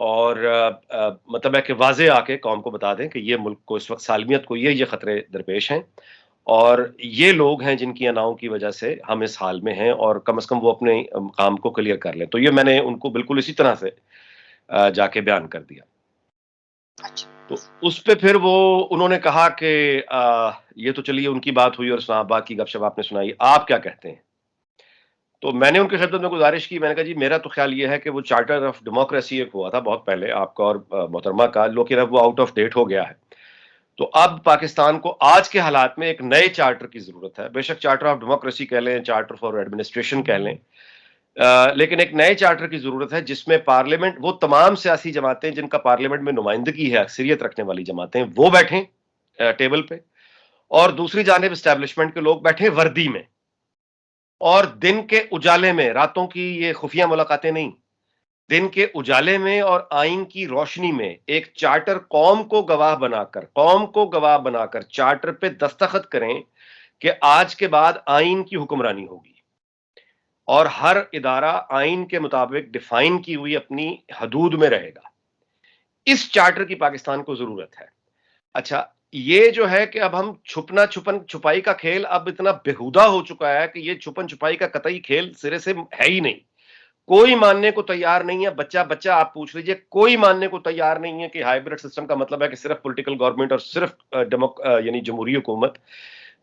اور مطلب ہے کہ واضح آ کے قوم کو بتا دیں کہ یہ ملک کو اس وقت سالمیت کو یہ خطرے درپیش ہیں، اور یہ لوگ ہیں جن کی اناؤں کی وجہ سے ہم اس حال میں ہیں، اور کم از کم وہ اپنے کام کو کلیئر کر لیں. تو یہ میں نے ان کو بالکل اسی طرح سے جا کے بیان کر دیا. اچھا تو اس پہ پھر انہوں نے کہا کہ یہ تو چلیے ان کی بات ہوئی اور اسلام آباد کی گپ شپ آپ نے سنائی، آپ کیا کہتے ہیں؟ تو میں نے ان کی خدمت میں گزارش کی، میں نے کہا جی میرا تو خیال یہ ہے کہ وہ چارٹر آف ڈیموکریسی ایک ہوا تھا بہت پہلے آپ کا اور محترمہ کا، لیکن اب وہ آؤٹ آف ڈیٹ ہو گیا ہے. تو اب پاکستان کو آج کے حالات میں ایک نئے چارٹر کی ضرورت ہے. بے شک چارٹر آف ڈیموکریسی کہہ لیں، چارٹر فار ایڈمنسٹریشن کہہ لیں، لیکن ایک نئے چارٹر کی ضرورت ہے جس میں پارلیمنٹ، وہ تمام سیاسی جماعتیں جن کا پارلیمنٹ میں نمائندگی ہے، اکثریت رکھنے والی جماعتیں، وہ بیٹھیں ٹیبل پہ، اور دوسری جانب اسٹیبلشمنٹ کے لوگ بیٹھیں وردی میں، اور دن کے اجالے میں، راتوں کی یہ خفیہ ملاقاتیں نہیں، دن کے اجالے میں اور آئین کی روشنی میں ایک چارٹر قوم کو گواہ بنا کر چارٹر پہ دستخط کریں کہ آج کے بعد آئین کی حکمرانی ہوگی اور ہر ادارہ آئین کے مطابق ڈیفائن کی ہوئی اپنی حدود میں رہے گا. اس چارٹر کی پاکستان کو ضرورت ہے. اچھا، یہ جو ہے کہ اب ہم چھپائی کا کھیل اب اتنا بےہودہ ہو چکا ہے کہ یہ چھپن چھپائی کا قطعی کھیل سرے سے ہے ہی نہیں. کوئی ماننے کو تیار نہیں ہے، بچہ آپ پوچھ لیجئے، کوئی ماننے کو تیار نہیں ہے کہ ہائیبرڈ سسٹم کا مطلب ہے کہ صرف پولیٹیکل گورنمنٹ اور صرف یعنی جمہوری حکومت.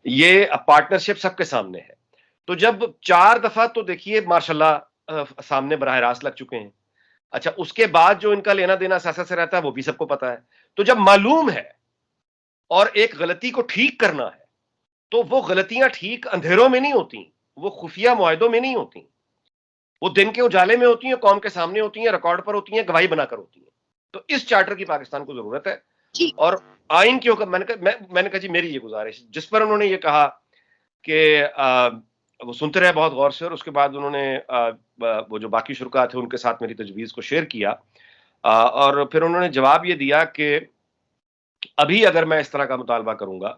یہ پارٹنرشپ سب کے سامنے ہے. تو جب 4 دفعہ تو دیکھیے ماشاءاللہ سامنے براہ راست لگ چکے ہیں. اچھا، اس کے بعد جو ان کا لینا دینا سیاست سے رہتا ہے وہ بھی سب کو پتا ہے. تو جب معلوم ہے اور ایک غلطی کو ٹھیک کرنا ہے تو وہ غلطیاں ٹھیک اندھیروں میں نہیں ہوتی، وہ خفیہ معاہدوں میں نہیں ہوتی، وہ دن کے اجالے میں ہوتی ہیں، قوم کے سامنے ہوتی ہیں، ریکارڈ پر ہوتی ہیں، گواہی بنا کر ہوتی ہیں. تو اس چارٹر کی پاکستان کو ضرورت ہے. جی اور آئین کی حکم، میں نے کہا جی میری یہ گزارش، جس پر انہوں نے یہ کہا کہ وہ سنتے رہے بہت غور سے، اور اس کے بعد انہوں نے وہ جو باقی شرکاء تھے ان کے ساتھ میری تجویز کو شیئر کیا، اور پھر انہوں نے جواب یہ دیا کہ ابھی اگر میں اس طرح کا مطالبہ کروں گا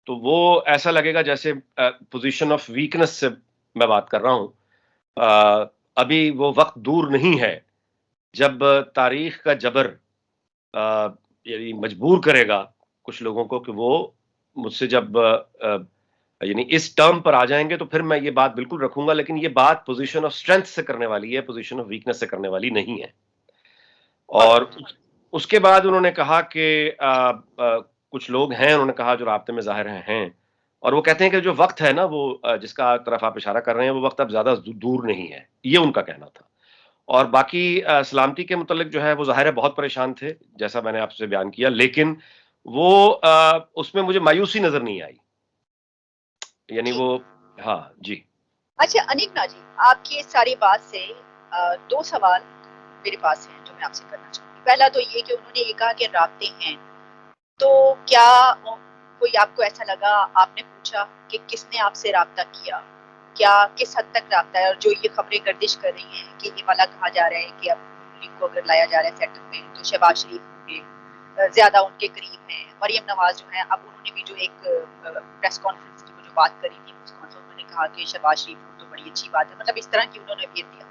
تو وہ ایسا لگے گا جیسے پوزیشن آف ویکنس سے میں بات کر رہا ہوں. ابھی وہ وقت دور نہیں ہے جب تاریخ کا جبر یعنی مجبور کرے گا کچھ لوگوں کو کہ وہ مجھ سے جب یعنی اس ٹرم پر آ جائیں گے تو پھر میں یہ بات بالکل رکھوں گا، لیکن یہ بات پوزیشن آف سٹرینتھ سے کرنے والی ہے، پوزیشن آف ویکنس سے کرنے والی نہیں ہے. اور اس کے بعد انہوں نے کہا کہ کچھ لوگ ہیں، انہوں نے کہا جو رابطے میں ظاہر ہیں، اور وہ کہتے ہیں کہ جو وقت ہے نا، وہ جس کا طرف آپ اشارہ کر رہے ہیں، وہ وقت اب زیادہ دور نہیں ہے. یہ ان کا کہنا تھا. اور باقی سلامتی کے متعلق جو ہے وہ ظاہر ہے بہت پریشان تھے جیسا میں نے آپ سے بیان کیا، لیکن وہ اس میں مجھے مایوسی نظر نہیں آئی، یعنی جی. وہ ہاں جی. اچھا انیکنا جی، آپ کی ساری بات سے 2 سوال میرے پاس ہیں جو میں آپ سے کرنا چاہوں گی. پہلا تو یہ کہ انہوں نے یہ کہا کہ رابطے ہیں، تو کیا کوئی آپ کو ایسا لگا، آپ نے پوچھا کہ کس نے آپ سے رابطہ کیا، کیا کس حد تک رابطہ ہے، اور جو یہ خبریں گردش کر رہی ہیں کہ یہ والا کہا جا رہا ہے کہ اب لیگ کو اگر لایا جا رہا ہے سیٹ اپ میں تو شہباز شریف ہوں گے، زیادہ ان کے قریب ہیں. مریم نواز جو ہیں، اب انہوں نے بھی جو ایک پریس کانفرنس کی جو بات کری تھی انہوں نے کہا کہ شہباز شریف ہوں تو بڑی اچھی بات ہے، مطلب اس طرح کی انہوں نے اپیل دیا.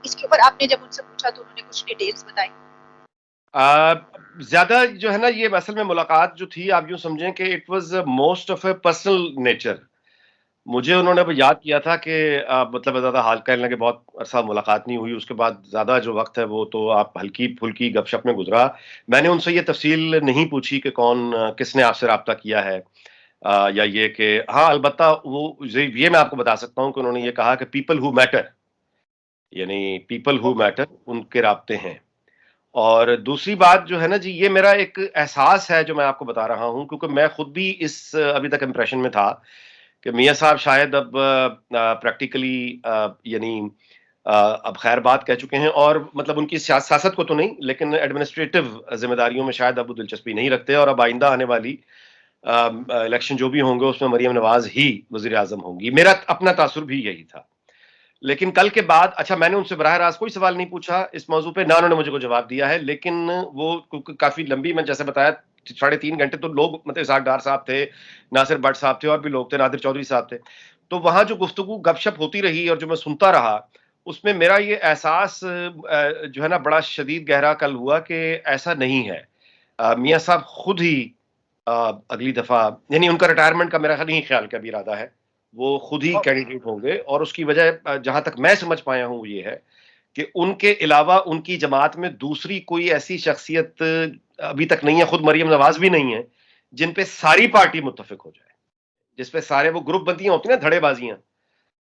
اس کے اوپر آپ نے جب ان سے پوچھا تو انہوں نے کچھ ڈیٹیلز بتائی؟ زیادہ جو ہے نا، یہ اصل میں ملاقات جو تھی آپ یوں سمجھیں کہ it was most of a personal nature. مجھے انہوں نے یاد کیا تھا کہ مطلب زیادہ حال کہنے لگے، بہت عرصہ ملاقات نہیں ہوئی، اس کے بعد زیادہ جو وقت ہے وہ تو آپ ہلکی پھلکی گپ شپ میں گزرا. میں نے ان سے یہ تفصیل نہیں پوچھی کہ کون کس نے آپ سے رابطہ کیا ہے، یا یہ کہ ہاں البتہ وہ یہ میں آپ کو بتا سکتا ہوں کہ انہوں نے یہ کہا کہ پیپل ہو میٹر، یعنی پیپل ہو میٹر ان کے رابطے ہیں. اور دوسری بات جو ہے نا جی، یہ میرا ایک احساس ہے جو میں آپ کو بتا رہا ہوں، کیونکہ میں خود بھی اس ابھی تک امپریشن میں تھا کہ میاں صاحب شاید اب پریکٹیکلی یعنی اب خیر بات کہہ چکے ہیں، اور مطلب ان کی سیاست کو تو نہیں لیکن ایڈمنسٹریٹو ذمہ داریوں میں شاید اب وہ دلچسپی نہیں رکھتے، اور اب آئندہ آنے والی الیکشن جو بھی ہوں گے اس میں مریم نواز ہی وزیر اعظم ہوں گی. میرا اپنا تاثر بھی یہی تھا. لیکن کل کے بعد اچھا میں نے ان سے براہ راست کوئی سوال نہیں پوچھا اس موضوع پہ، نہ انہوں نے مجھے کو جواب دیا ہے، لیکن وہ کافی لمبی، میں جیسے بتایا 3.5 گھنٹے تو لوگ مطلب اسحاق ڈار صاحب تھے، ناصر بٹ صاحب تھے، اور بھی لوگ تھے، نادر چودھری صاحب تھے. تو وہاں جو گفتگو گپ شپ ہوتی رہی اور جو میں سنتا رہا اس میں میرا یہ احساس جو ہے نا بڑا شدید گہرا کل ہوا کہ ایسا نہیں ہے. میاں صاحب خود ہی اگلی دفعہ، یعنی ان کا ریٹائرمنٹ کا میرا نہیں خیال کا بھی ارادہ ہے، وہ خود ہی اوکے. کینڈیڈیٹ ہوں گے. اور اس کی وجہ جہاں تک میں سمجھ پایا ہوں یہ ہے کہ ان کے علاوہ ان کی جماعت میں دوسری کوئی ایسی شخصیت ابھی تک نہیں ہے، خود مریم نواز بھی نہیں ہے، جن پہ ساری پارٹی متفق ہو جائے، جس پہ سارے وہ گروپ بندیاں ہوتی ہیں نا، دھڑے بازیاں.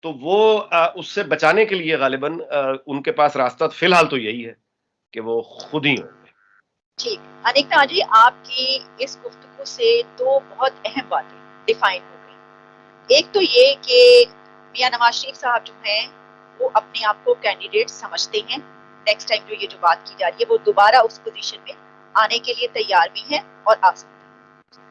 تو وہ اس سے بچانے کے لیے غالباً ان کے پاس راستہ فی الحال تو یہی ہے کہ وہ خود ہی ہوں. ٹھیک. انیکتا جی، آپ کی اس گفتگو سے دو بہت اہم باتیں ڈیفائن ہو گئی. ایک تو یہ کہ میاں نواز شریف صاحب جو ہیں وہ اپنے آپ کو کینڈیڈیٹ سمجھتے ہیں. نیکسٹ ٹائم جو یہ جو بات کی جا رہی ہے وہ دوبارہ اس پوزیشن میں آنے کے لیے تیار بھی ہیں اور آ سکتے ہیں،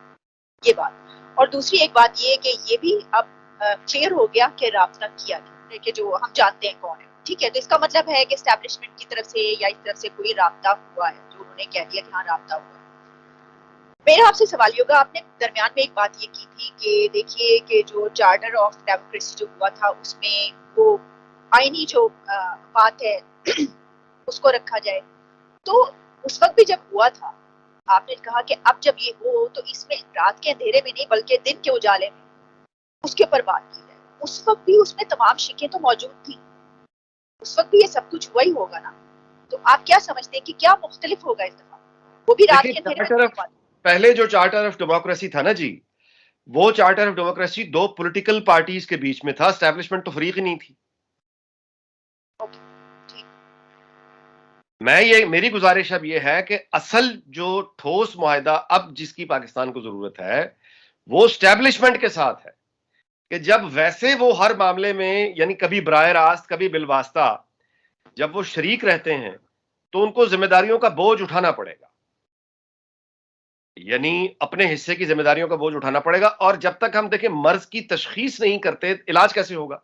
یہ بات. اور دوسری ایک بات یہ کہ یہ بھی اب کلیئر ہو گیا کہ رابطہ کیا گیا، کہ جو ہم جانتے ہیں کون ہے. ٹھیک ہے، تو اس کا مطلب ہے کہ اسٹیبلشمنٹ کی طرف سے یا اس طرف سے کوئی رابطہ ہوا ہے، جو انہوں نے کہہ دیا کہ ہاں رابطہ ہوا. میرا آپ سے سوال یہ ہوگا، آپ نے درمیان میں ایک بات یہ کی تھی کہ دیکھیے کہ جو چارٹر آف ڈیموکریسی جو ہوا تھا اس میں وہ آئینی جو بات ہے اس کو رکھا جائے. تو اس وقت بھی جب ہوا تھا آپ نے کہا کہ اب جب یہ ہو تو اس میں رات کے اندھیرے میں نہیں بلکہ دن کے اجالے میں اس کے اوپر بات کی جائے. اس وقت بھی اس میں تمام شکیں تو موجود تھیں، اس وقت بھی یہ سب کچھ ہوا ہی ہوگا نا. تو آپ کیا سمجھتے ہیں کہ کیا مختلف ہوگا اس دفعہ؟ وہ بھی رات دیکھیے، کے اندھیرے میں بات. پہلے جو چارٹر آف ڈیموکریسی تھا نا جی، وہ چارٹر آف ڈیموکریسی دو پولیٹیکل پارٹیز کے بیچ میں تھا، اسٹیبلشمنٹ تو فریق ہی نہیں تھی. اوکے. ٹھیک. میری گزارش اب یہ ہے کہ اصل جو ٹھوس معاہدہ اب جس کی پاکستان کو ضرورت ہے وہ اسٹیبلشمنٹ کے ساتھ ہے، کہ جب ویسے وہ ہر معاملے میں، یعنی کبھی براہ راست کبھی بالواسطہ، جب وہ شریک رہتے ہیں تو ان کو ذمہ داریوں کا بوجھ اٹھانا پڑے گا، یعنی اپنے حصے کی ذمہ داریوں کا بوجھ اٹھانا پڑے گا. اور جب تک ہم دیکھیں مرض کی تشخیص نہیں کرتے، علاج کیسے ہوگا؟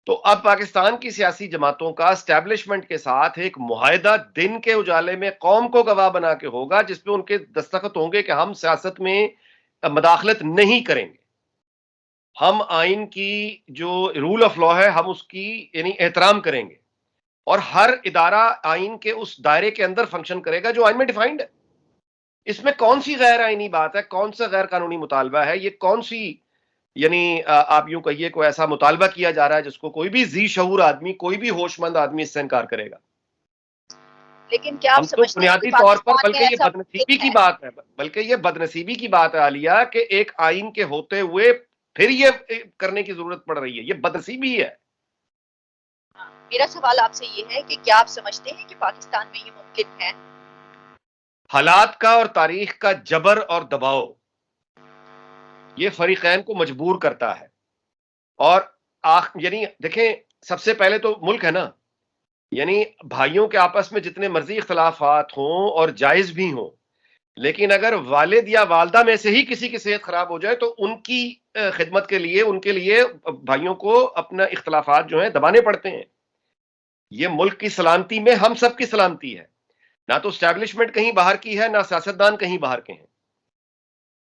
تو اب پاکستان کی سیاسی جماعتوں کا اسٹیبلشمنٹ کے ساتھ ایک معاہدہ دن کے اجالے میں قوم کو گواہ بنا کے ہوگا، جس پہ ان کے دستخط ہوں گے کہ ہم سیاست میں مداخلت نہیں کریں گے، ہم آئین کی جو رول آف لا ہے ہم اس کی یعنی احترام کریں گے، اور ہر ادارہ آئین کے اس دائرے کے اندر فنکشن کرے گا جو آئین میں ڈیفائنڈ ہے. اس میں کون سی غیر آئینی بات ہے، کون سا غیر قانونی مطالبہ ہے، یہ کون سی، یعنی آپ یوں کہیے کوئی ایسا مطالبہ کیا جا رہا ہے جس کو کوئی بھی ذی شعور آدمی، کوئی بھی ہوش مند آدمی اس سے انکار کرے گا؟ لیکن کیا آپ ہم تو سمجھتے ہیں کہ بنیادی طور پر، پاکستان میں بلکہ یہ ایسا بدنصیبی ممکن کی ہے؟ بات ہے، بلکہ یہ بدنصیبی کی بات ہے عالیہ، کہ ایک آئین کے ہوتے ہوئے پھر یہ کرنے کی ضرورت پڑ رہی ہے، یہ بدنصیبی ہے. میرا سوال آپ سے یہ ہے کہ کیا آپ سمجھتے ہیں کہ پاکستان میں یہ ممکن ہے؟ حالات کا اور تاریخ کا جبر اور دباؤ یہ فریقین کو مجبور کرتا ہے. اور یعنی دیکھیں، سب سے پہلے تو ملک ہے نا، یعنی بھائیوں کے آپس میں جتنے مرضی اختلافات ہوں اور جائز بھی ہوں، لیکن اگر والد یا والدہ میں سے ہی کسی کی صحت خراب ہو جائے تو ان کی خدمت کے لیے، ان کے لیے بھائیوں کو اپنا اختلافات جو ہیں دبانے پڑتے ہیں. یہ ملک کی سلامتی میں ہم سب کی سلامتی ہے، نہ تو اسٹیبلشمنٹ کہیں باہر کی ہے، نہ سیاستدان کہیں باہر کے ہیں،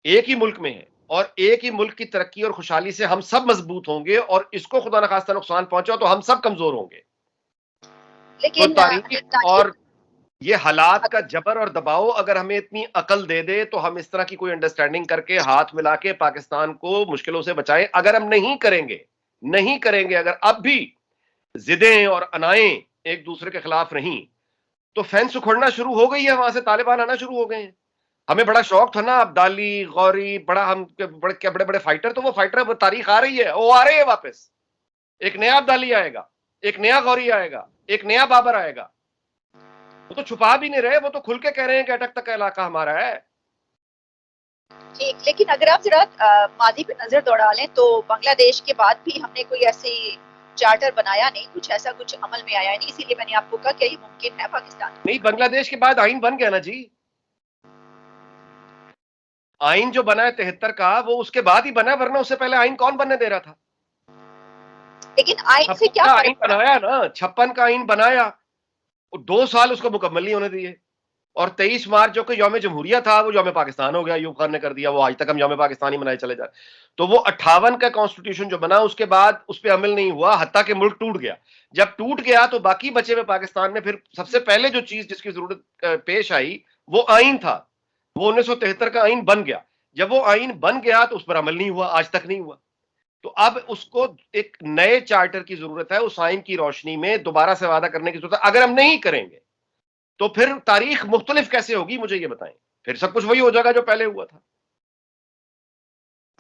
ایک ہی ملک میں ہے. اور ایک ہی ملک کی ترقی اور خوشحالی سے ہم سب مضبوط ہوں گے، اور اس کو خدا نخواستہ نقصان پہنچا تو ہم سب کمزور ہوں گے. تو لیکن تاریخ اور تاجر، یہ حالات کا جبر اور دباؤ اگر ہمیں اتنی عقل دے دے تو ہم اس طرح کی کوئی انڈرسٹینڈنگ کر کے ہاتھ ملا کے پاکستان کو مشکلوں سے بچائیں. اگر ہم نہیں کریں گے، اگر اب بھی ضدیں اور انائیں ایک دوسرے کے خلاف رہیں، تو فینس اکھڑنا شروع ہو گئی ہے، وہاں سے طالبان آنا شروع ہو گئے ہیں. ہمیں بڑا شوق تھا نا عبدالی، غوری، بڑا ہم بڑے بڑے فائٹر، تو وہ فائٹر تاریخ آ رہی ہے، وہ آ رہے ہیں واپس. ایک نیا عبدالی آئے گا، ایک نیا غوری آئے گا، ایک نیا بابر آئے گا. وہ تو چھپا بھی نہیں رہے، وہ تو کھل کے کہہ رہے ہیں کہ اٹک تک کا علاقہ ہمارا ہے. ٹھیک. لیکن اگر آپ ذرا ماضی پہ نظر دوڑا لیں تو بنگلہ دیش کے بعد بھی ہم نے کوئی ایسے چارٹر بنایا نہیں، کچھ ایسا کچھ عمل میں آیا نہیں. اسی لیے میں نے آپ کو کہا کہ یہ ممکن ہے پاکستان میں. نہیں، بنگلہ دیش کے بعد آئین بن گیا نا جی. آئین جو بنا ہے 73 کا، وہ اس کے بعد ہی بنا، ورنہ اس سے پہلے آئین کون بننے دے رہا تھا؟ لیکن آئین سے 56 کیا کا آئین فرق پڑا؟ بنایا نا، 56 کا آئین بنایا، 2 سال اس کو مکمل نہیں ہونے دیے. اور 23 مارچ جو کہ یوم جمہوریہ تھا وہ یوم پاکستان ہو گیا، ایوب خان نے کر دیا، وہ آج تک ہم یوم پاکستان ہی منائے چلے جا رہے۔ تو وہ 58 کا کانسٹیٹیوشن جو بنا اس کے بعد اس پہ عمل نہیں ہوا، حتیٰ کہ ملک ٹوٹ گیا۔ جب ٹوٹ گیا تو باقی بچے ہوئے پاکستان میں پھر سب سے پہلے جو چیز جس کی ضرورت پیش آئی وہ آئین تھا، وہ 1973 کا آئین بن گیا۔ جب وہ آئین بن گیا تو اس پر عمل نہیں ہوا، آج تک نہیں ہوا۔ تو اب اس کو ایک نئے چارٹر کی ضرورت ہے، اس آئین کی روشنی میں دوبارہ سے وعدہ کرنے کی ضرورت ہے۔ اگر ہم نہیں کریں گے تو پھر تاریخ مختلف کیسے ہوگی مجھے یہ بتائیں، پھر سب کچھ وہی ہو جائے گا جو پہلے ہوا تھا۔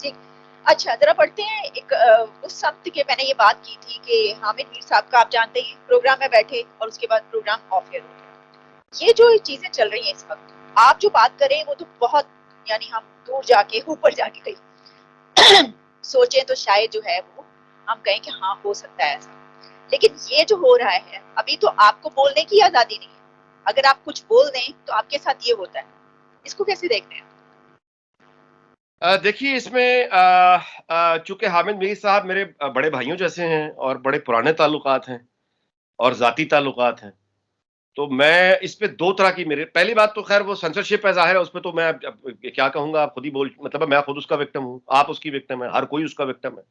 ٹھیک، اچھا ذرا پڑھتے ہیں ایک اس سمت کے میں نے یہ بات کی تھی کہ حامد میر صاحب کا آپ جانتے ہیں پروگرام میں بیٹھے اور اس کے بعد پروگرام آف ایئر ہو گیا۔ یہ جو چیزیں چل رہی ہیں اس وقت، آپ جو بات کریں وہ تو بہت، یعنی ہم دور جا کے اوپر جا کے کہیں سوچیں تو شاید جو ہے وہ ہم کہیں کہ ہاں ہو سکتا ہے ایسا، لیکن یہ جو ہو رہا ہے ابھی تو آپ کو بولنے کی آزادی نہیں ہے۔ اگر آپ کچھ بول دیں تو آپ کے ساتھ یہ ہوتا ہے، اس کو کیسے دیکھتے ہیں؟ دیکھیے اس میں چونکہ حامد میر صاحب میرے بڑے بھائیوں جیسے ہیں اور بڑے پرانے تعلقات ہیں اور ذاتی تعلقات ہیں، تو میں اس پہ دو طرح کی، میرے پہلی بات تو خیر وہ سینسرشپ ہے ظاہر ہے، اس پہ تو میں اب کیا کہوں گا، آپ خود ہی بول، مطلب میں خود اس کا وکٹم ہوں، آپ اس کی وکٹم ہے، ہر کوئی اس کا وکٹم ہے۔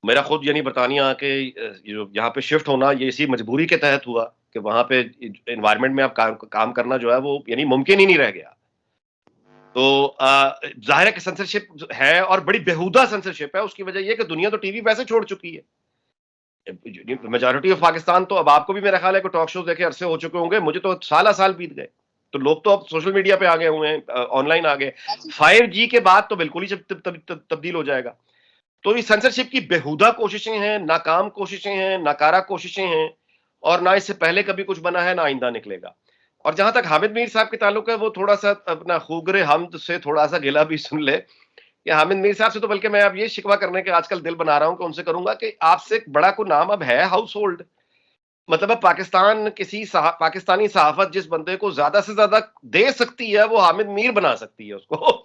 میرا خود یعنی برطانیہ آ کے یہاں پہ شفٹ ہونا یہ اسی مجبوری کے تحت ہوا کہ وہاں پہ انوائرمنٹ میں اب کام کرنا جو ہے وہ یعنی ممکن ہی نہیں رہ گیا۔ تو ظاہر ہے کہ سینسرشپ ہے اور بڑی بیہودہ سینسرشپ ہے، اس کی وجہ یہ کہ دنیا تو ٹی وی ویسے چھوڑ چکی ہے۔ میجورٹی آف پاکستان تو اب آپ کو بھی میرا خیال ہے کہ ٹاک شوز دیکھے عرصے ہو چکے ہوں گے، مجھے تو سال بیت گئے، تو لوگ تو اب سوشل میڈیا پہ آگے ہوئے ہیں، آن لائن آگے۔ 5G کے بعد تو بالکل ہی تبدیل ہو جائے گا۔ تو یہ سینسرشپ کی بیہودہ کوششیں ہیں، ناکام کوششیں ہیں، ناکارہ کوششیں ہیں، اور نہ اس سے پہلے کبھی کچھ بنا ہے نہ آئندہ نکلے گا۔ اور جہاں تک حامد میر صاحب کے تعلق ہے، وہ تھوڑا سا اپنا خوگر حمد سے تھوڑا سا گلا بھی سن لے کہ حامد میر صاحب سے تو بلکہ میں اب یہ شکوہ کرنے کے آج کل دل بنا رہا ہوں کہ ان سے کروں گا کہ آپ سے بڑا کوئی نام اب ہے ہاؤس ہولڈ، مطلب اب پاکستان پاکستانی صحافت جس بندے کو زیادہ سے زیادہ دے سکتی ہے وہ حامد میر بنا سکتی ہے اس کو۔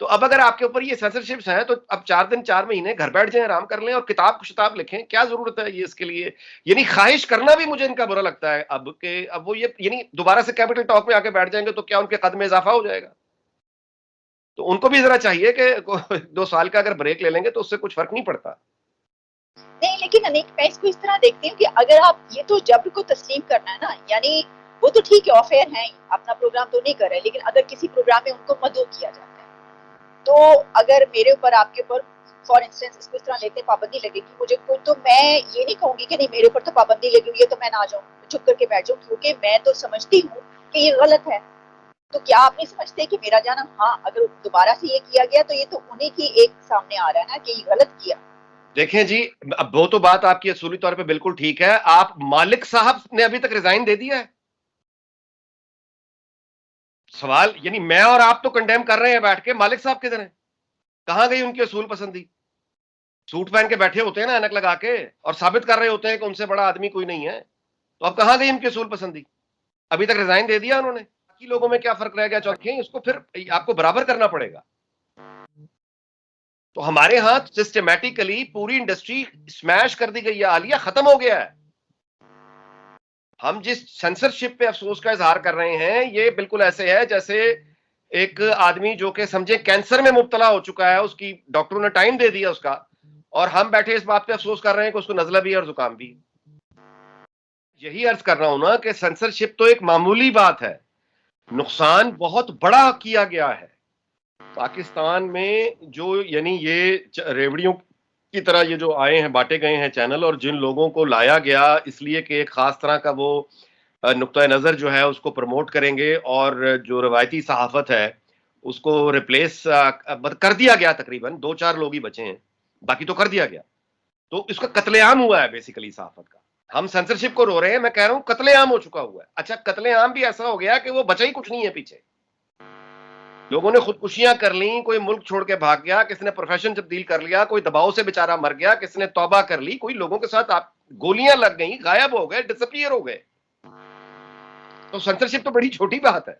تو اب اگر آپ کے اوپر یہ سینسرشپس ہیں تو اب 4 دن 4 مہینے گھر بیٹھ جائیں، آرام کر لیں اور کتاب شتاب لکھیں، کیا ضرورت ہے یہ اس کے لیے؟ یعنی خواہش کرنا بھی مجھے ان کا برا لگتا ہے اب کہ اب وہ یہ یعنی دوبارہ سے کیپٹل ٹاک میں آ کے بیٹھ جائیں گے تو کیا ان کے قد میں اضافہ ہو جائے گا؟ تو ان کو بھی ذرا چاہیے کہ 2 سال کا اگر بریک لے لیں گے تو اس سے کچھ فرق نہیں پڑتا۔ نہیں، لیکن انیک میں اس کو اس طرح دیکھتی ہوں کہ اگر آپ یہ تو جبر کو تسلیم کرنا ہے نا، یعنی وہ تو ٹھیک ہے آف ایئر ہیں، اپنا پروگرام تو نہیں کر رہے، لیکن اگر کسی پروگرام میں ان کو مدعو کیا جاتا ہے تو اگر میرے اوپر آپ کے اوپر فار انسٹنس اس کو اس طرح لیتے پابندی لگے گی مجھے کوئی، تو میں یہ نہیں کہوں گی کہ نہیں میرے اوپر تو پابندی لگی ہوئی ہے تو میں نہ جاؤں، چپ کر کے بیٹھ جاؤں، کیونکہ میں تو سمجھتی ہوں کہ یہ غلط ہے۔ تو کیا آپ نہیں سمجھتے کہ میرا جانا، ہاں اگر دوبارہ سے یہ کیا گیا تو یہ تو انہیں کی ایک سامنے آ رہا ہے نا کہ یہ غلط کیا۔ دیکھیں جی، اب وہ تو بات آپ کی اصولی طور پہ بالکل ٹھیک ہے، آپ مالک صاحب نے ابھی تک ریزائن دے دیا ہے؟ سوال یعنی میں اور آپ تو کنڈیم کر رہے ہیں بیٹھ کے، مالک صاحب کدھر ہیں؟ کہاں گئی ان کی اصول پسندی؟ سوٹ پہن کے بیٹھے ہوتے ہیں نا اینک لگا کے، اور ثابت کر رہے ہوتے ہیں کہ ان سے بڑا آدمی کوئی نہیں ہے، تو اب کہاں گئی ان کی اصول پسندی؟ ابھی تک ریزائن دے دیا انہوں نے، باقی لوگوں میں کیا فرق رہ گیا چوتھے؟ اس کو پھر آپ کو برابر کرنا پڑے گا۔ تو ہمارے ہاں سسٹمیٹیکلی پوری انڈسٹری سمیش کر دی گئی ہے، عالیہ ختم ہو گیا ہے۔ ہم جس سینسرشپ پہ افسوس کا اظہار کر رہے ہیں یہ بالکل ایسے ہے جیسے ایک آدمی جو کہ سمجھے کینسر میں مبتلا ہو چکا ہے، اس کی ڈاکٹروں نے ٹائم دے دیا اس کا، اور ہم بیٹھے اس بات پہ افسوس کر رہے ہیں کہ اس کو نزلہ بھی ہے اور زکام بھی۔ یہی عرض کر رہا ہوں نا کہ سینسرشپ تو ایک معمولی بات ہے، نقصان بہت بڑا کیا گیا ہے پاکستان میں۔ جو یعنی یہ ریوڑیوں کی طرح یہ جو آئے ہیں، بانٹے گئے ہیں چینل، اور جن لوگوں کو لایا گیا اس لیے کہ ایک خاص طرح کا وہ نقطۂ نظر جو ہے اس کو پروموٹ کریں گے، اور جو روایتی صحافت ہے اس کو ریپلیس کر دیا گیا، تقریباً 2-4 لوگ ہی بچے ہیں، باقی تو کر دیا گیا۔ تو اس کا قتل عام ہوا ہے بیسیکلی صحافت کا۔ ہم سینسرشپ کو رو رہے ہیں، میں کہہ رہا ہوں قتل عام ہو چکا ہوا ہے۔ اچھا قتل عام بھی ایسا ہو گیا کہ وہ بچا ہی کچھ نہیں ہے پیچھے، لوگوں نے خودکشیاں کر لیں، کوئی ملک چھوڑ کے بھاگ گیا، کسی نے پروفیشن تبدیل کر لیا، کوئی دباؤ سے بیچارہ مر گیا، کسی نے توبہ کر لی، کوئی لوگوں کے ساتھ گولیاں لگ گئیں، غائب ہو گئے، ڈس اپیئر ہو گئے۔ تو سینسرشپ تو بڑی چھوٹی بات ہے،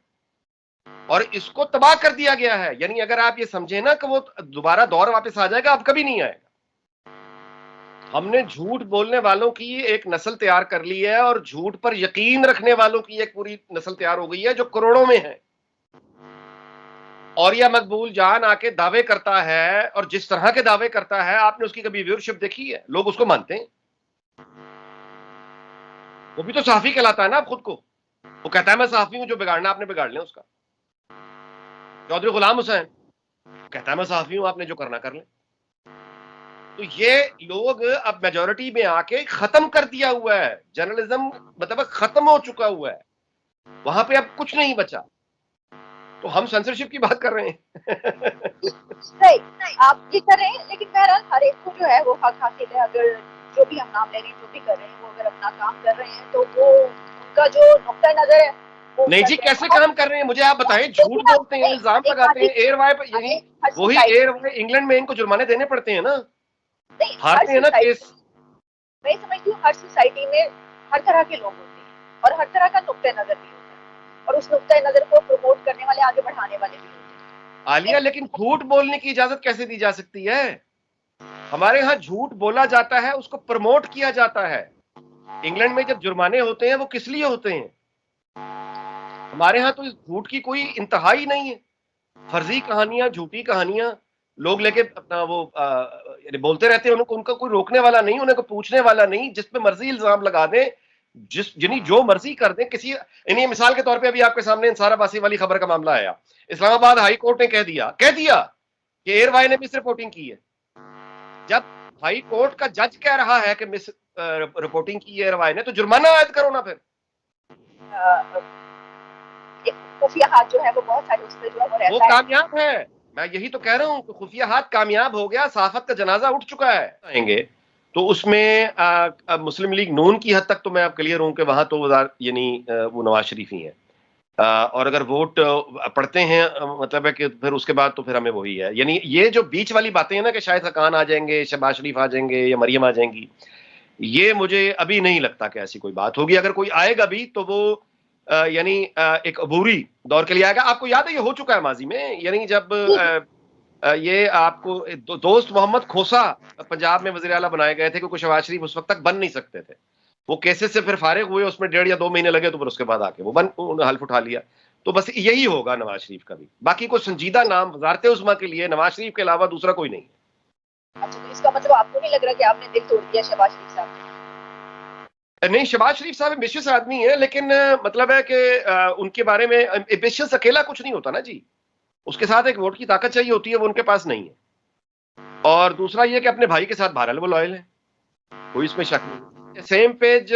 اور اس کو تباہ کر دیا گیا ہے۔ یعنی اگر آپ یہ سمجھیں نا کہ وہ دوبارہ دور واپس آ جائے گا، اب کبھی نہیں آئے گا۔ ہم نے جھوٹ بولنے والوں کی ایک نسل تیار کر لی ہے اور جھوٹ پر یقین رکھنے والوں کی ایک پوری نسل تیار ہو گئی ہے جو کروڑوں میں ہے. اور یہ مقبول جان آ کے دعوے کرتا ہے اور جس طرح کے دعوے کرتا ہے آپ نے اس کی کبھی ویورشپ دیکھی ہے؟ لوگ اس کو مانتے ہیں. وہ بھی تو صحافی کہلاتا ہے نا اب خود کو. وہ کہتا ہے میں صحافی ہوں، جو بگاڑنا آپ نے بگاڑ لیں اس کا. چودھری غلام حسین کہتا ہے میں صحافی ہوں، آپ نے جو کرنا کر لیں. تو یہ لوگ اب میجورٹی میں آ کے ختم کر دیا ہوا ہے جرنلزم، مطلب ختم ہو چکا ہوا ہے، وہاں پہ اب کچھ نہیں بچا. تو ہم سینسرشپ کی بات کر رہے ہیں. نہیں آپ یہ کر رہے ہیں، لیکن بہرحال ہر ایک کو جو ہے وہ حق حاصل ہے. اگر جو بھی ہم نام لے رہے ہیں، جو بھی کر رہے ہیں، وہ اگر اپنا کام کر رہے ہیں تو وہ ان کا جو نقطۂ نظر ہے وہ نہیں کر جی، رہے کیسے ہیں. کام کر رہے ہیں مجھے آپ بتائیں. جھوٹ لیکن اب بولتے ہیں، نہیں، الزام ایک بات لگاتے ہیں. ایئر وائی پہ یہی ہر وہی سوسائٹی ایئر وائی انگلینڈ میں ان کو جرمانے دینے پڑتے ہیں نا، نہیں، ہر ہارتے ہیں نا سوسائٹی کیس. میں سمجھتی ہوں ہر سوسائٹی میں ہر طرح کے لوگ ہوتے ہیں اور ہر طرح کا نقطۂ نظر بھی ہوتا ہے، اور اس نقطۂ نظر کو پروموٹ کرنے والے، آگے بڑھانے والے بھی ہوتے ہیں. عالیہ لیکن جھوٹ بولنے کی اجازت کیسے دی جا سکتی ہے؟ ہمارے ہاں جھوٹ بولا جاتا ہے، اس کو پروموٹ کیا جاتا ہے. انگلینڈ میں جب جرمانے ہوتے ہیں وہ کس لیے ہوتے ہیں؟ ہمارے ہاں تو اس جھوٹ کی کوئی انتہا ہی نہیں ہے. فرضی کہانیاں، جھوٹی کہانیاں لوگ لے کے اپنا وہ یعنی بولتے رہتے ہیں. ان کا کوئی روکنے والا نہیں، انہیں کوئی پوچھنے والا نہیں. جس پہ مرضی الزام لگا دیں، یعنی جو مرضی کر دیں. کسی یعنی مثال کے طور پہ ابھی آپ کے سامنے انصار عباسی والی خبر کا معاملہ آیا. اسلام آباد ہائی کورٹ نے کہہ دیا کہ ایئر وائی نے مس رپورٹنگ کی ہے. جب ہائی کورٹ کا جج کہہ رہا ہے کہ مس رپورٹنگ کی ہے ایئر وائی نے، تو جرمانہ عائد کرو نا پھر. ایک خفیہ ہاتھ جو ہے وہ بہت سارے اس پہ جو ہے وہ وہ رہتا ہے. کامیاب ہے. میں یہی تو کہہ رہا ہوں کہ خفیہ ہاتھ کامیاب ہو گیا، صحافت کا جنازہ اٹھ چکا ہے. آئیں گے تو اس میں مسلم لیگ نون کی حد تک تو میں اب کلیئر ہوں کہ وہاں تو یعنی وہ نواز شریف ہی ہیں. اور اگر ووٹ پڑتے ہیں مطلب ہے کہ پھر اس کے بعد تو پھر ہمیں وہی ہے. یعنی یہ جو بیچ والی باتیں ہیں نا کہ شاید حقان آ جائیں گے، شہباز شریف آ جائیں گے یا مریم آ جائیں گی، یہ مجھے ابھی نہیں لگتا کہ ایسی کوئی بات ہوگی. اگر کوئی آئے گا بھی تو وہ یعنی ایک عبوری دور کے لیے آئے گا. آپ کو یاد ہے یہ ہو چکا ہے ماضی میں، یعنی جب یہ آپ کو دوست محمد کھوسا پنجاب میں وزیر اعلیٰ بنائے گئے تھے کیونکہ شہباز شریف اس وقت تک بن نہیں سکتے تھے. وہ کیسز سے پھر فارغ ہوئے، اس میں 1.5 یا 2 مہینے لگے، تو پھر اس کے بعد آ کے وہ حلف اٹھا لیا. تو بس یہی ہوگا نواز شریف کا بھی. باقی کوئی سنجیدہ نام وزارت عظمیٰ کے لیے نواز شریف کے علاوہ دوسرا کوئی نہیں. اچھا، تو اس کا مطلب آپ کو نہیں لگ رہا کہ آپ نے دل توڑ دیا شہباز شریف صاحب نے؟ نہیں، شہباز شریف صاحب ایمبیشیس آدمی ہے، لیکن مطلب ہے کہ ان کے بارے میں ایمبیشیس اکیلا کچھ نہیں ہوتا نا جی. اس کے ساتھ ایک ووٹ کی طاقت چاہیے ہوتی ہے، وہ ان کے پاس نہیں ہے. اور دوسرا یہ کہ اپنے بھائی کے ساتھ بہرحال وہ لائل ہے، کوئی اس میں شک نہیں. سیم پیج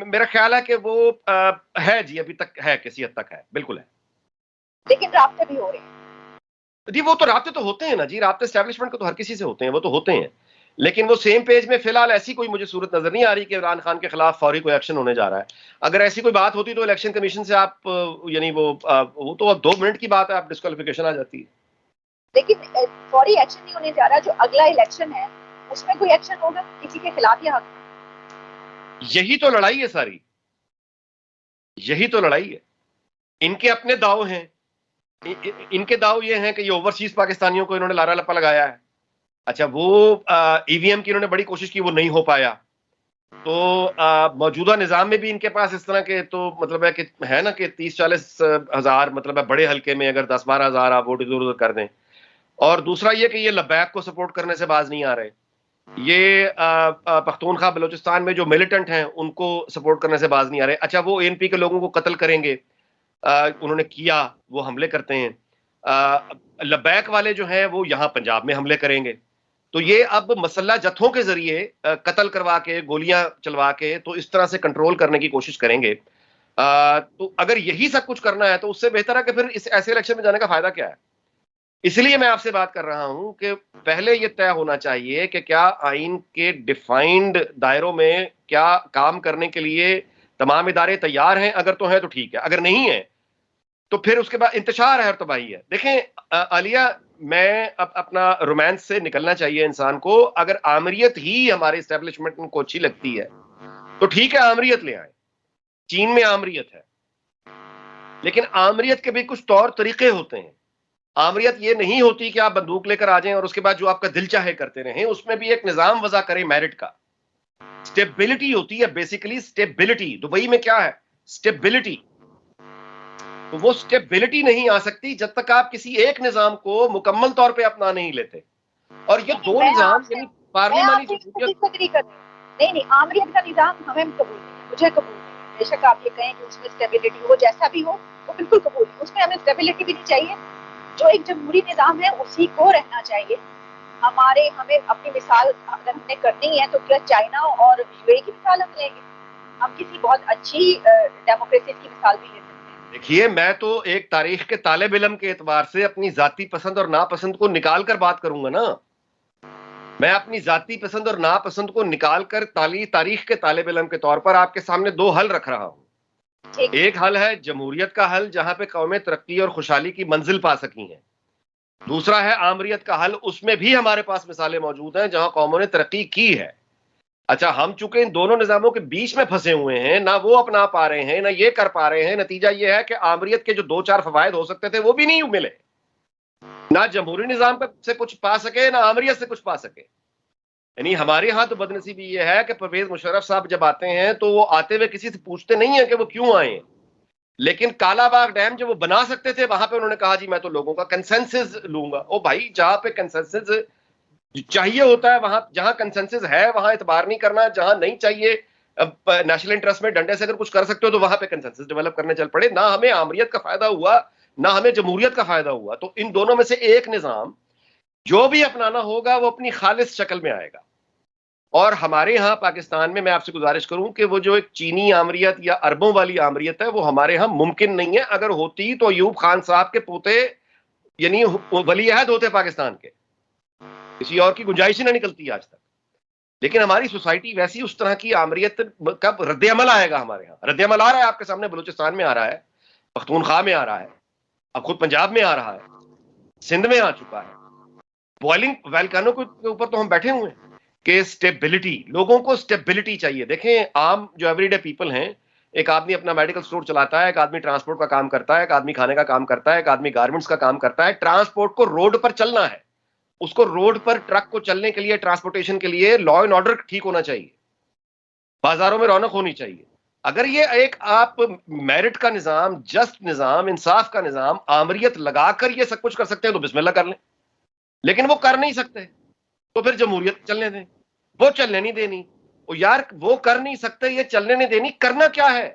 میرا خیال ہے کہ وہ ہے جی، ابھی تک ہے، کسی حد تک ہے، بالکل ہے. لیکن رابطے بھی ہو رہے ہیں جی وہ تو رابطے تو ہوتے ہیں نا جی، رابطے اسٹیبلشمنٹ کو تو ہر کسی سے ہوتے ہیں، وہ تو ہوتے ہیں. لیکن وہ سیم پیج میں فی الحال ایسی کوئی مجھے صورت نظر نہیں آ رہی کہ عمران خان کے خلاف فوری کوئی ایکشن ہونے جا رہا ہے. اگر ایسی کوئی بات ہوتی تو الیکشن کمیشن سے آپ یعنی وہ تو 2 منٹ کی بات ہے، آپ ڈسکوالیفیکیشن آ جاتی ہے. لیکن فوری ایکشن نہیں ہونے جا رہا. جو اگلا الیکشن ہے اس میں کوئی ایکشن ہوگا کسی کے خلاف یا حق؟ یہی تو لڑائی ہے ساری، یہی تو لڑائی ہے. ان کے اپنے داؤ ہیں. ان کے داؤ یہ ہیں کہ یہ اوورسیز پاکستانیوں کو انہوں نے لارا لپا لگایا ہے. اچھا، وہ ای وی ایم کی انہوں نے بڑی کوشش کی، وہ نہیں ہو پایا. تو موجودہ نظام میں بھی ان کے پاس اس طرح کے تو مطلب ہے کہ ہے نا کہ 30-40 ہزار مطلب ہے بڑے حلقے میں اگر 10-12 ہزار آپ ووٹ ادھر ادھر کر دیں. اور دوسرا یہ کہ یہ لبیک کو سپورٹ کرنے سے باز نہیں آ رہے. یہ پختونخوا بلوچستان میں جو ملیٹنٹ ہیں ان کو سپورٹ کرنے سے باز نہیں آ رہے. اچھا، وہ اے این پی کے لوگوں کو قتل کریں گے، انہوں نے کیا، وہ حملے کرتے ہیں. لبیک والے جو ہیں وہ یہاں پنجاب میں حملے کریں گے. تو یہ اب مسلح جتھوں کے ذریعے قتل کروا کے، گولیاں چلوا کے، تو اس طرح سے کنٹرول کرنے کی کوشش کریں گے. تو اگر یہی سب کچھ کرنا ہے تو اس سے بہتر ہے کہ پھر اس ایسے الیکشن میں جانے کا فائدہ کیا ہے. اس لیے میں آپ سے بات کر رہا ہوں کہ پہلے یہ طے ہونا چاہیے کہ کیا آئین کے ڈیفائنڈ دائروں میں کیا کام کرنے کے لیے تمام ادارے تیار ہیں. اگر تو ہیں تو ٹھیک ہے، اگر نہیں ہے تو پھر اس کے بعد انتشار ہے اور تباہی ہے. دیکھیں عالیہ، میں اپنا رومانس سے نکلنا چاہیے انسان کو. اگر آمریت ہی ہمارے اسٹیبلشمنٹ کو اچھی لگتی ہے تو ٹھیک ہے، آمریت لے آئیں. چین میں آمریت ہے، لیکن آمریت کے بھی کچھ طور طریقے ہوتے ہیں. آمریت یہ نہیں ہوتی کہ آپ بندوق لے کر آ جائیں اور اس کے بعد جو آپ کا دل چاہے کرتے رہیں، اس میں بھی ایک نظام وضع کریں میرٹ کا. سٹیبلٹی ہوتی ہے بیسیکلی، سٹیبلٹی. دبئی میں کیا ہے؟ سٹیبلٹی. تو وہ سٹیبلٹی نہیں آ سکتی جب تک آپ کسی ایک نظام کو مکمل طور پہ اپنا نہیں لیتے. اور یہ دو نظام یعنی پارلیمانی جمہوریت. نہیں، آمریت کا نظام ہمیں قبول نہیں، مجھے قبول نہیں. بے شک آپ یہ کہیں کہ اس میں اسٹیبلٹی ہو، جیسا بھی ہو وہ بالکل قبول نہیں. اس میں ہمیں اسٹیبلٹی بھی نہیں چاہیے. جو ایک جمہوری نظام ہے اسی کو رہنا چاہیے. ہمیں اپنی مثال اگر ہم نے کرنی ہے تو کیا چائنا اور یو اے کی مثال ہم لیں گے؟ ہم کسی بہت اچھی ڈیموکریسی کی مثال بھی لے سکتے ہیں. دیکھیے، میں تو ایک تاریخ کے طالب علم کے اعتبار سے اپنی ذاتی پسند اور ناپسند کو نکال کر بات کروں گا نا. میں اپنی ذاتی پسند اور ناپسند کو نکال کر تاریخ کے طالب علم کے طور پر آپ کے سامنے دو حل رکھ رہا ہوں. ایک حل ہے جمہوریت کا حل، جہاں پہ قومیں ترقی اور خوشحالی کی منزل پا سکی ہیں. دوسرا ہے آمریت کا حل، اس میں بھی ہمارے پاس مثالیں موجود ہیں جہاں قوموں نے ترقی کی ہے. اچھا، ہم چونکہ ان دونوں نظاموں کے بیچ میں پھنسے ہوئے ہیں، نہ وہ اپنا پا رہے ہیں نہ یہ کر پا رہے ہیں. نتیجہ یہ ہے کہ آمریت کے جو دو چار فوائد ہو سکتے تھے وہ بھی نہیں ملے. نہ جمہوری نظام سے کچھ پا سکے، نہ آمریت سے کچھ پا سکے. یعنی ہمارے ہاں تو بدنصیبی یہ ہے کہ پرویز مشرف صاحب جب آتے ہیں تو وہ آتے ہوئے کسی سے پوچھتے نہیں ہیں کہ وہ کیوں آئے ہیں. لیکن کالا باغ ڈیم جو وہ بنا سکتے تھے وہاں پہ انہوں نے کہا جی میں تو لوگوں کا کنسنسس لوں گا. او بھائی، جہاں پہ کنسنسس چاہیے ہوتا ہے، وہاں جہاں کنسنسس ہے وہاں اعتبار نہیں کرنا. جہاں نہیں چاہیے، نیشنل انٹرسٹ میں ڈنڈے سے اگر کچھ کر سکتے ہو تو وہاں پہ کنسنسس ڈیولپ کرنے چل پڑے. نہ ہمیں آمریت کا فائدہ ہوا نہ ہمیں جمہوریت کا فائدہ ہوا. تو ان دونوں میں سے ایک نظام جو بھی اپنانا ہوگا وہ اپنی خالص شکل میں آئے گا. اور ہمارے ہاں پاکستان میں آپ سے گزارش کروں کہ وہ جو ایک چینی آمریت یا اربوں والی آمریت ہے وہ ہمارے ہاں ممکن نہیں ہے. اگر ہوتی تو ایوب خان صاحب کے پوتے یعنی ولی عہد ہوتے پاکستان کے. کسی اور کی گنجائش ہی نہ نکلتی آج تک. لیکن ہماری سوسائٹی ویسی، اس طرح کی آمریت کب رد عمل آئے گا ہمارے ہاں؟ رد عمل آ رہا ہے آپ کے سامنے. بلوچستان میں آ رہا ہے، پختونخوا میں آ رہا ہے، اب خود پنجاب میں آ رہا ہے، سندھ میں آ چکا ہے. بوائلنگ ویلکانو کے اوپر تو ہم بیٹھے ہوئے ہیں کہ سٹیبلٹی، لوگوں کو سٹیبلٹی چاہیے. دیکھیں، عام جو ایوری ڈے پیپل ہیں، ایک آدمی اپنا میڈیکل سٹور چلاتا ہے، ایک آدمی ٹرانسپورٹ کا کام کرتا ہے، ایک آدمی کھانے کا کام کرتا ہے، ایک آدمی گارمنٹس کا کام کرتا ہے. ٹرانسپورٹ کو روڈ پر چلنا ہے، اس کو روڈ پر ٹرک کو چلنے کے لیے، ٹرانسپورٹیشن کے لیے لا اینڈ آرڈر ٹھیک ہونا چاہیے، بازاروں میں رونق ہونی چاہیے. اگر یہ ایک آپ میرٹ کا نظام، جسٹ نظام، انصاف کا نظام، آمریت لگا کر یہ سب کچھ کر سکتے ہیں تو بسم اللہ کر لیں. لیکن وہ کر نہیں سکتے تو پھر جمہوریت چلنے دیں. وہ چلنے نہیں دینی. وہ یار وہ کر نہیں سکتے، یہ چلنے نہیں دینی. کرنا کیا ہے؟